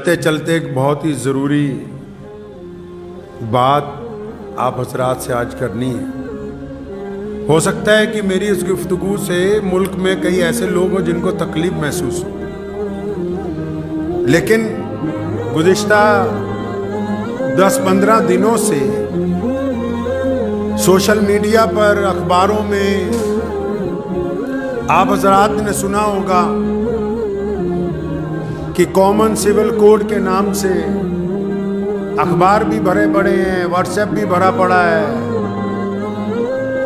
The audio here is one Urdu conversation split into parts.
چلتے چلتے ایک بہت ہی ضروری بات آپ حضرات سے آج کرنی ہے۔ ہو سکتا ہے کہ میری اس گفتگو سے ملک میں کئی ایسے لوگ ہوں جن کو تکلیف محسوس ہو، لیکن گزشتہ 10-15 دنوں سے سوشل میڈیا پر، اخباروں میں آپ حضرات نے سنا ہوگا کہ کامن سول کوڈ کے نام سے اخبار بھی بھرے پڑے ہیں، واٹس ایپ بھی بھرا پڑا ہے،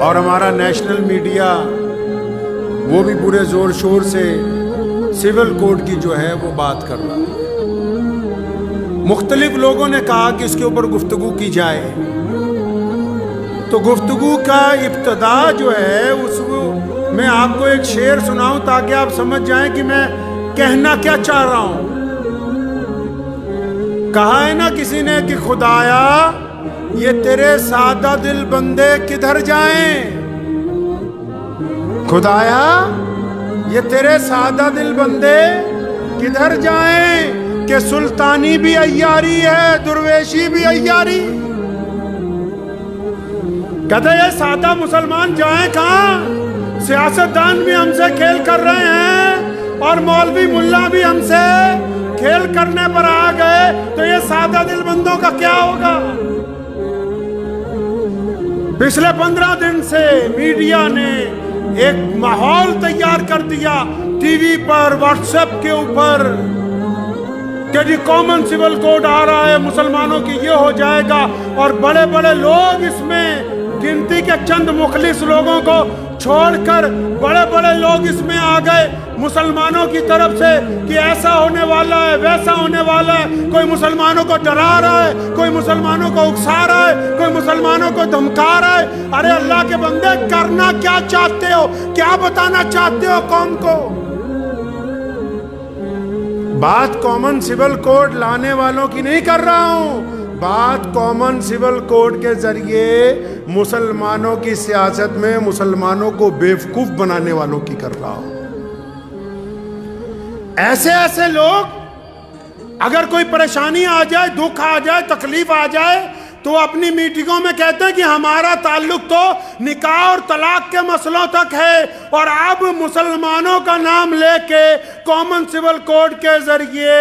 اور ہمارا نیشنل میڈیا وہ بھی پورے زور شور سے سول کوڈ کی جو ہے وہ بات کر رہا ہے۔ مختلف لوگوں نے کہا کہ اس کے اوپر گفتگو کی جائے، تو گفتگو کا ابتدا جو ہے اس میں آپ کو ایک شعر سناؤں تاکہ آپ سمجھ جائیں کہ میں کہنا کیا چاہ رہا ہوں۔ کہا ہے نا کسی نے کہ خدایا یہ تیرے سادہ دل بندے کدھر جائیں، خدایا یہ تیرے سادہ دل بندے کدھر جائیں، کہ سلطانی بھی عیاری ہے، درویشی بھی عیاری۔ کہتے ہیں یہ سادہ مسلمان جائیں کہاں، سیاستدان بھی ہم سے کھیل کر رہے ہیں اور مولوی ملا بھی ہم سے کھیل کرنے پر آ گئے، تو یہ سادہ دل بندوں کا کیا ہوگا۔ پچھلے 15 دن سے میڈیا نے ایک ماحول تیار کر دیا ٹی وی پر، واٹس ایپ کے اوپر، کہ جی کامن سول کوڈ آ رہا ہے، مسلمانوں کی یہ ہو جائے گا، اور بڑے بڑے لوگ اس میں، گنتی کے چند مخلص لوگوں کو چھوڑ کر بڑے بڑے لوگ اس میں آ گئے مسلمانوں کی طرف سے کہ ایسا ہونے والا ہے، ویسا ہونے والا ہے۔ کوئی مسلمانوں کو ڈرا رہا ہے، کوئی مسلمانوں کو اکسا رہا ہے، کوئی مسلمانوں کو دھمکا رہا ہے۔ ارے اللہ کے بندے، کرنا کیا چاہتے ہو، کیا بتانا چاہتے ہو قوم کو؟ بات کامن سول کوڈ لانے والوں کی نہیں کر رہا ہوں، بات کامن سول کوڈ کے ذریعے مسلمانوں کی سیاست میں مسلمانوں کو بیوقوف بنانے والوں کی کر رہا ہوں۔ ایسے ایسے لوگ اگر کوئی پریشانی آ جائے، دکھ آ جائے، تکلیف آ جائے، تو اپنی میٹنگوں میں کہتے ہیں کہ ہمارا تعلق تو نکاح اور طلاق کے مسئلوں تک ہے، اور اب مسلمانوں کا نام لے کے کامن سول کوڈ کے ذریعے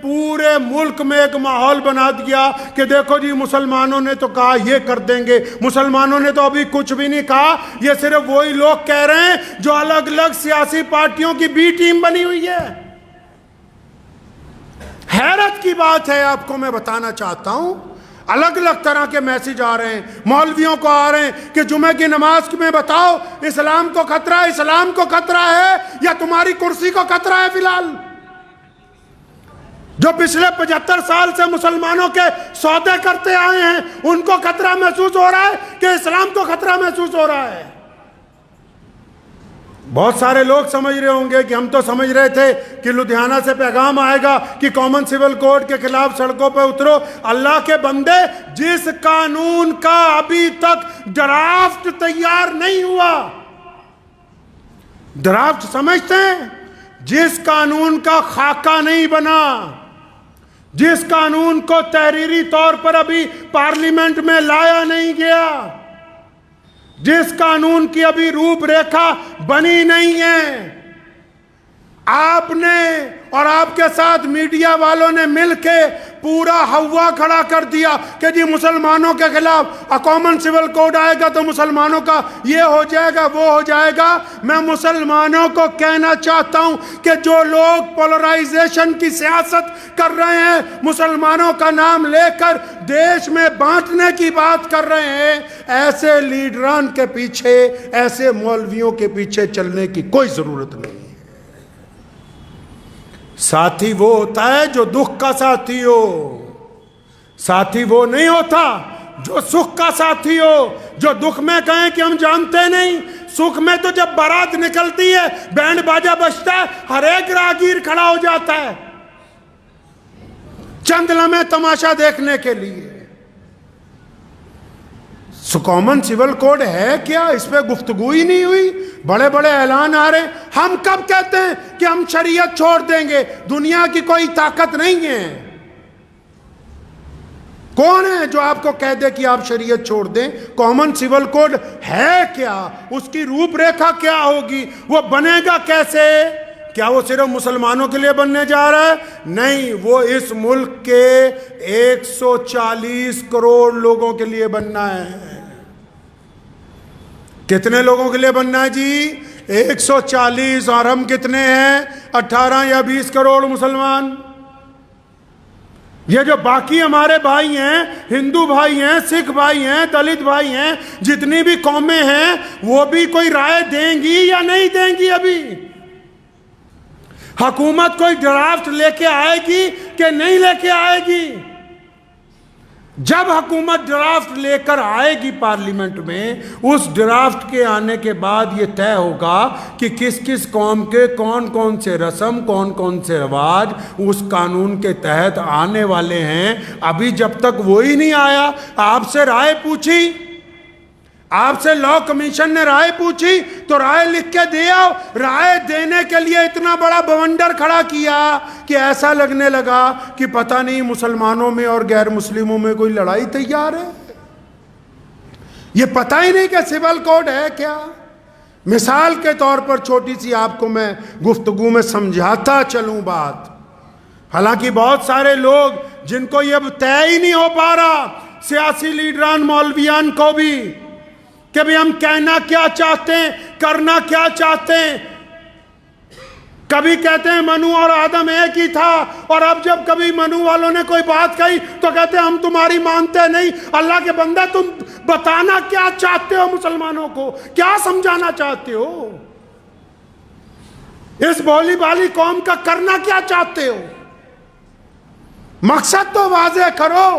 پورے ملک میں ایک ماحول بنا دیا کہ دیکھو جی مسلمانوں نے تو کہا یہ کر دیں گے، مسلمانوں نے تو ابھی کچھ بھی نہیں کہا، یہ صرف وہی لوگ کہہ رہے ہیں جو الگ الگ سیاسی پارٹیوں کی بی ٹیم بنی ہوئی ہے۔ حیرت کی بات ہے، آپ کو میں بتانا چاہتا ہوں، الگ الگ طرح کے میسج آ رہے ہیں، مولویوں کو آ رہے ہیں کہ جمعہ کی نماز میں بتاؤ اسلام کو خطرہ ہے، اسلام کو خطرہ ہے یا تمہاری کرسی کو خطرہ ہے؟ فی الحال جو پچھلے 75 سال سے مسلمانوں کے سودے کرتے آئے ہیں ان کو خطرہ محسوس ہو رہا ہے کہ اسلام کو خطرہ محسوس ہو رہا ہے؟ بہت سارے لوگ سمجھ رہے ہوں گے کہ ہم تو سمجھ رہے تھے کہ لدھیانہ سے پیغام آئے گا کہ کامن سول کوڈ کے خلاف سڑکوں پہ اترو۔ اللہ کے بندے، جس قانون کا ابھی تک ڈرافٹ تیار نہیں ہوا، ڈرافٹ سمجھتے ہیں، جس قانون کا خاکہ نہیں بنا، جس قانون کو تحریری طور پر ابھی پارلیمنٹ میں لایا نہیں گیا، جس قانون کی ابھی روپ ریکھا بنی نہیں ہے، آپ نے اور آپ کے ساتھ میڈیا والوں نے مل کے پورا ہوا کھڑا کر دیا کہ جی مسلمانوں کے خلاف کامن سول کوڈ آئے گا تو مسلمانوں کا یہ ہو جائے گا، وہ ہو جائے گا۔ میں مسلمانوں کو کہنا چاہتا ہوں کہ جو لوگ پولرائزیشن کی سیاست کر رہے ہیں، مسلمانوں کا نام لے کر دیش میں بانٹنے کی بات کر رہے ہیں، ایسے لیڈران کے پیچھے، ایسے مولویوں کے پیچھے چلنے کی کوئی ضرورت نہیں۔ ساتھی وہ ہوتا ہے جو دکھ کا ساتھی ہو، ساتھی وہ نہیں ہوتا جو سکھ کا ساتھی ہو، جو دکھ میں کہیں کہ ہم جانتے نہیں، سکھ میں تو جب بارات نکلتی ہے، بینڈ باجا بجتا ہے، ہر ایک راہگیر کھڑا ہو جاتا ہے چند لمحے تماشا دیکھنے کے لیے۔ کامن سول کوڈ ہے کیا؟ اس پہ گفتگو ہی نہیں ہوئی، بڑے بڑے اعلان آ رہے ہیں۔ ہم کب کہتے ہیں کہ ہم شریعت چھوڑ دیں گے؟ دنیا کی کوئی طاقت نہیں ہے کون ہے جو آپ کو کہہ دے کہ آپ شریعت چھوڑ دیں؟ کامن سول کوڈ ہے کیا؟ اس کی روپ ریکھا کیا ہوگی؟ وہ بنے گا کیسے؟ کیا وہ صرف مسلمانوں کے لیے بننے جا رہا ہے؟ نہیں، وہ اس ملک کے 140 کروڑ لوگوں کے لیے بننا ہے۔ کتنے لوگوں کے لیے بننا ہے جی؟ 140، اور ہم کتنے ہیں؟ 18 یا 20 کروڑ مسلمان۔ یہ جو باقی ہمارے بھائی ہیں، ہندو بھائی ہیں، سکھ بھائی ہیں، دلت بھائی ہیں، جتنی بھی قومیں ہیں، وہ بھی کوئی رائے دیں گی یا نہیں دیں گی؟ ابھی حکومت کوئی ڈرافٹ لے کے آئے گی کہ نہیں لے کے آئے گی؟ جب حکومت ڈرافٹ لے کر آئے گی پارلیمنٹ میں، اس ڈرافٹ کے آنے کے بعد یہ طے ہوگا کہ کس کس قوم کے کون کون سے رسم، کون کون سے رواج اس قانون کے تحت آنے والے ہیں۔ ابھی جب تک وہی نہیں آیا، آپ سے رائے پوچھی، آپ سے لا کمیشن نے رائے پوچھی تو رائے لکھ کے دیا، رائے دینے کے لیے اتنا بڑا بونڈر کھڑا کیا کہ ایسا لگنے لگا کہ پتہ نہیں مسلمانوں میں اور غیر مسلموں میں کوئی لڑائی تیار ہے۔ یہ پتہ ہی نہیں کہ سول کوڈ ہے کیا۔ مثال کے طور پر چھوٹی سی آپ کو میں گفتگو میں سمجھاتا چلوں بات، حالانکہ بہت سارے لوگ جن کو یہ طے ہی نہیں ہو پا رہا، سیاسی لیڈران مولویان کو بھی، کہ بھی ہم کہنا کیا چاہتے ہیں، کرنا کیا چاہتے ہیں۔ کبھی کہتے ہیں منو اور آدم ایک ہی تھا، اور اب جب کبھی منو والوں نے کوئی بات کہی تو کہتے ہیں ہم تمہاری مانتے نہیں۔ اللہ کے بندے، تم بتانا کیا چاہتے ہو مسلمانوں کو؟ کیا سمجھانا چاہتے ہو؟ اس بولی بالی قوم کا کرنا کیا چاہتے ہو؟ مقصد تو واضح کرو۔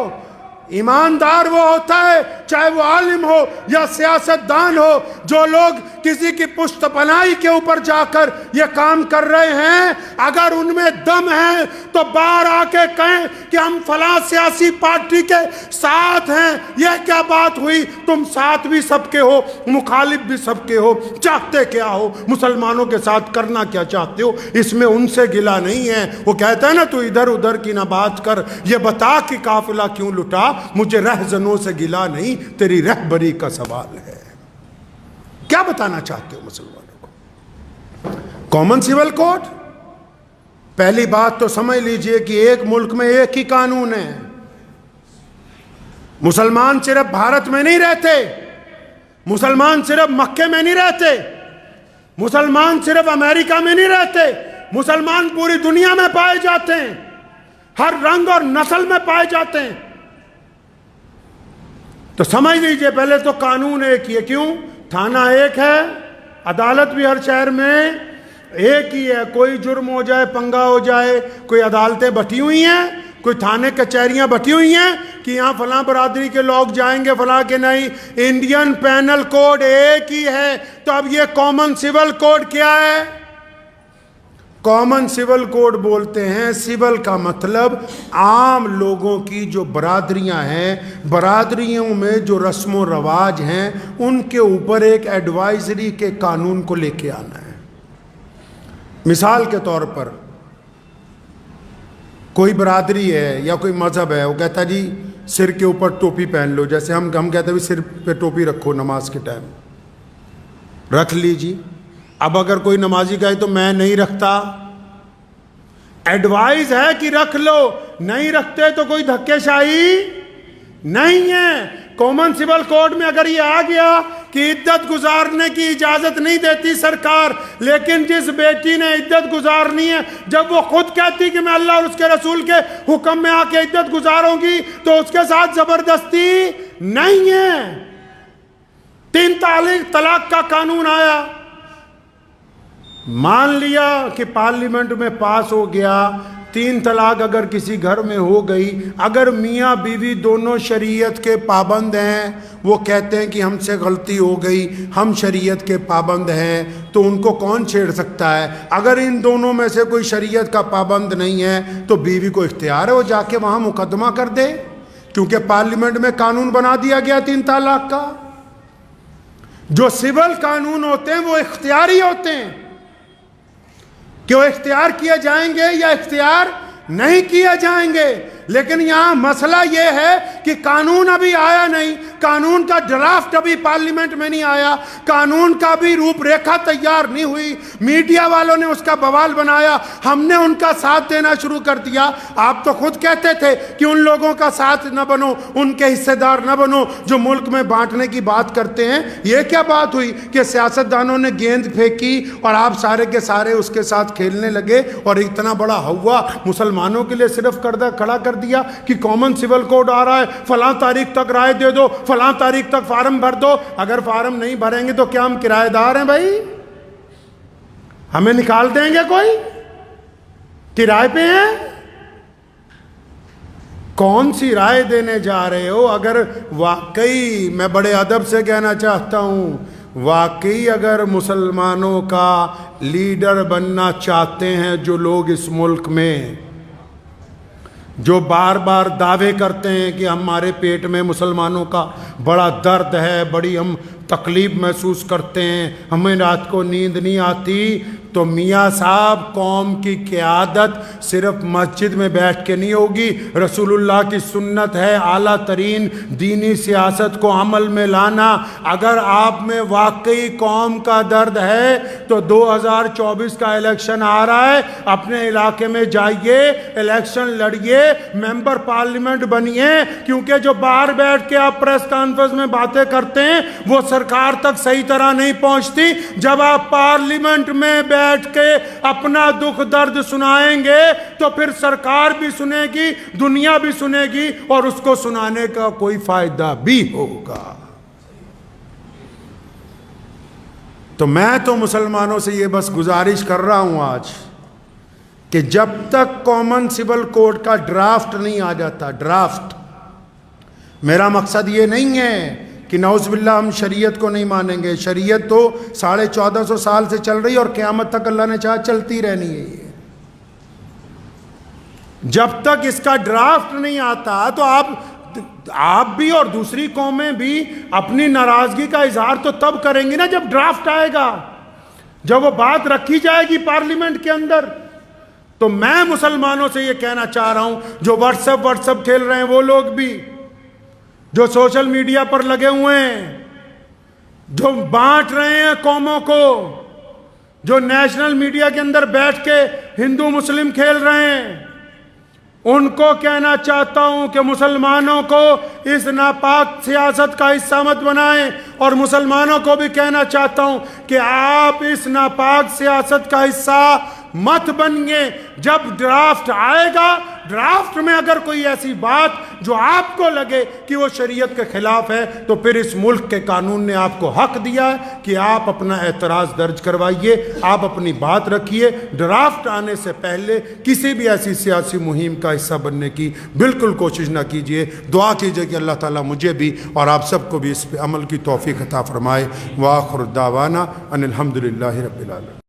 ایماندار وہ ہوتا ہے، چاہے وہ عالم ہو یا سیاستدان ہو، جو لوگ کسی کی پشت پناہی کے اوپر جا کر یہ کام کر رہے ہیں، اگر ان میں دم ہے تو باہر آ کے کہیں کہ ہم فلاں سیاسی پارٹی کے ساتھ ہیں۔ یہ کیا بات ہوئی؟ تم ساتھ بھی سب کے ہو، مخالف بھی سب کے ہو، چاہتے کیا ہو؟ مسلمانوں کے ساتھ کرنا کیا چاہتے ہو؟ اس میں ان سے گلا نہیں ہے۔ وہ کہتا ہے نا، تو ادھر ادھر کی نہ بات کر، یہ بتا کہ قافلہ کیوں لٹا، مجھے رہزنوں سے گلا نہیں، تیری رہبری کا سوال ہے۔ کیا بتانا چاہتے ہو مسلمانوں کو؟ کامن سول کوڈ، پہلی بات تو سمجھ لیجئے کہ ایک ملک میں ایک ہی قانون ہے۔ مسلمان صرف بھارت میں نہیں رہتے، مسلمان صرف مکے میں نہیں رہتے، مسلمان صرف امریکہ میں نہیں رہتے، مسلمان پوری دنیا میں پائے جاتے ہیں، ہر رنگ اور نسل میں پائے جاتے ہیں۔ تو سمجھ لیجئے پہلے تو قانون ایک ہی ہے۔ کیوں؟ تھانہ ایک ہے، عدالت بھی ہر شہر میں ایک ہی ہے۔ کوئی جرم ہو جائے، پنگا ہو جائے، کوئی عدالتیں بٹی ہوئی ہیں، کوئی تھانے کچہریاں بٹی ہوئی ہیں کہ یہاں فلاں برادری کے لوگ جائیں گے، فلاں کے نہیں۔ انڈین پینل کوڈ ایک ہی ہے۔ تو اب یہ کامن سول کوڈ کیا ہے؟ کامن سول کوڈ بولتے ہیں، سول کا مطلب عام لوگوں کی جو برادریاں ہیں، برادریوں میں جو رسم و رواج ہیں، ان کے اوپر ایک ایڈوائزری کے قانون کو لے کے آنا ہے۔ مثال کے طور پر کوئی برادری ہے یا کوئی مذہب ہے، وہ کہتا ہے جی سر کے اوپر ٹوپی پہن لو، جیسے ہم کہتے ہیں سر پہ ٹوپی رکھو نماز کے ٹائم، رکھ لیجیے۔ اب اگر کوئی نمازی کہے تو میں نہیں رکھتا، ایڈوائز ہے کہ رکھ لو، نہیں رکھتے تو کوئی دھکے شاہی نہیں ہے۔ کامن سول کوڈ میں اگر یہ آ گیا کہ عدت گزارنے کی اجازت نہیں دیتی سرکار، لیکن جس بیٹی نے عدت گزارنی ہے، جب وہ خود کہتی کہ میں اللہ اور اس کے رسول کے حکم میں آ کے عدت گزاروں گی، تو اس کے ساتھ زبردستی نہیں ہے۔ 3 طلاق کا قانون آیا، مان لیا کہ پارلیمنٹ میں پاس ہو گیا، 3 طلاق اگر کسی گھر میں ہو گئی، اگر میاں بیوی دونوں شریعت کے پابند ہیں، وہ کہتے ہیں کہ ہم سے غلطی ہو گئی، ہم شریعت کے پابند ہیں، تو ان کو کون چھیڑ سکتا ہے؟ اگر ان دونوں میں سے کوئی شریعت کا پابند نہیں ہے تو بیوی کو اختیار ہے وہ جا کے وہاں مقدمہ کر دے، کیونکہ پارلیمنٹ میں قانون بنا دیا گیا 3 طلاق کا۔ جو سول قانون ہوتے ہیں وہ اختیاری ہوتے ہیں کہ وہ اختیار کیے جائیں گے یا اختیار نہیں کیے جائیں گے، لیکن یہاں مسئلہ یہ ہے کہ کہ قانون ابھی آیا نہیں، قانون کا ڈرافٹ ابھی پارلیمنٹ میں نہیں آیا، قانون کا بھی روپ ریکھا تیار نہیں ہوئی، میڈیا والوں نے اس کا بوال بنایا، ہم نے ان کا ساتھ دینا شروع کر دیا۔ آپ تو خود کہتے تھے کہ ان لوگوں کا ساتھ نہ بنو، ان کے حصے دار نہ بنو جو ملک میں بانٹنے کی بات کرتے ہیں۔ یہ کیا بات ہوئی کہ سیاستدانوں نے گیند پھینکی اور آپ سارے کے سارے اس کے ساتھ کھیلنے لگے اور اتنا بڑا ہوا مسلمانوں کے لیے صرف کھڑا کر دیا کہ کامن سول کوڈ آ رہا ہے، فلاں تاریخ تک رائے دے دو، فلاں تاریخ تک فارم بھر دو۔ اگر فارم نہیں بھریں گے تو کیا ہم کرایہ دار ہیں بھائی؟ ہمیں نکال دیں گے کوئی؟ کرائے پہ ہیں؟ کون سی رائے دینے جا رہے ہو؟ اگر واقعی، میں بڑے ادب سے کہنا چاہتا ہوں، واقعی اگر مسلمانوں کا لیڈر بننا چاہتے ہیں جو لوگ اس ملک میں جو بار بار دعوے کرتے ہیں کہ ہمارے پیٹ میں مسلمانوں کا بڑا درد ہے، بڑی ہم تکلیف محسوس کرتے ہیں، ہمیں رات کو نیند نہیں آتی، تو میاں صاحب قوم کی قیادت صرف مسجد میں بیٹھ کے نہیں ہوگی۔ رسول اللہ کی سنت ہے اعلیٰ ترین دینی سیاست کو عمل میں لانا۔ اگر آپ میں واقعی قوم کا درد ہے تو 2024 کا الیکشن آ رہا ہے، اپنے علاقے میں جائیے، الیکشن لڑیے، ممبر پارلیمنٹ بنیے، کیونکہ جو باہر بیٹھ کے آپ پریس کانفرنس میں باتیں کرتے ہیں وہ سرکار تک صحیح طرح نہیں پہنچتی۔ جب آپ پارلیمنٹ میں بیٹھ کے اپنا دکھ درد سنائیں گے تو پھر سرکار بھی سنے گی، دنیا بھی سنے گی، اور اس کو سنانے کا کوئی فائدہ بھی ہوگا۔ تو میں تو مسلمانوں سے یہ بس گزارش کر رہا ہوں آج کہ جب تک کامن سول کوڈ کا ڈرافٹ نہیں آ جاتا، ڈرافٹ، میرا مقصد یہ نہیں ہے کہ نعوذ باللہ ہم شریعت کو نہیں مانیں گے، شریعت تو 1450 سال سے چل رہی ہے اور قیامت تک اللہ نے چاہا چلتی رہنی ہے۔ یہ جب تک اس کا ڈرافٹ نہیں آتا تو آپ بھی اور دوسری قومیں بھی اپنی ناراضگی کا اظہار تو تب کریں گی نا جب ڈرافٹ آئے گا، جب وہ بات رکھی جائے گی پارلیمنٹ کے اندر۔ تو میں مسلمانوں سے یہ کہنا چاہ رہا ہوں، جو واٹس ایپ کھیل رہے ہیں وہ لوگ بھی، جو سوشل میڈیا پر لگے ہوئے ہیں، جو بانٹ رہے ہیں قوموں کو، جو نیشنل میڈیا کے اندر بیٹھ کے ہندو مسلم کھیل رہے ہیں، ان کو کہنا چاہتا ہوں کہ مسلمانوں کو اس ناپاک سیاست کا حصہ مت بنائیں، اور مسلمانوں کو بھی کہنا چاہتا ہوں کہ آپ اس ناپاک سیاست کا حصہ مت بنیے۔ جب ڈرافٹ آئے گا، ڈرافٹ میں اگر کوئی ایسی بات جو آپ کو لگے کہ وہ شریعت کے خلاف ہے، تو پھر اس ملک کے قانون نے آپ کو حق دیا ہے کہ آپ اپنا اعتراض درج کروائیے، آپ اپنی بات رکھیے۔ ڈرافٹ آنے سے پہلے کسی بھی ایسی سیاسی مہم کا حصہ بننے کی بالکل کوشش نہ کیجیے۔ دعا کیجیے کہ اللہ تعالیٰ مجھے بھی اور آپ سب کو بھی اس پہ عمل کی توفیق عطا فرمائے۔ وآخر دعوانا ان الحمدللہ رب العالمین۔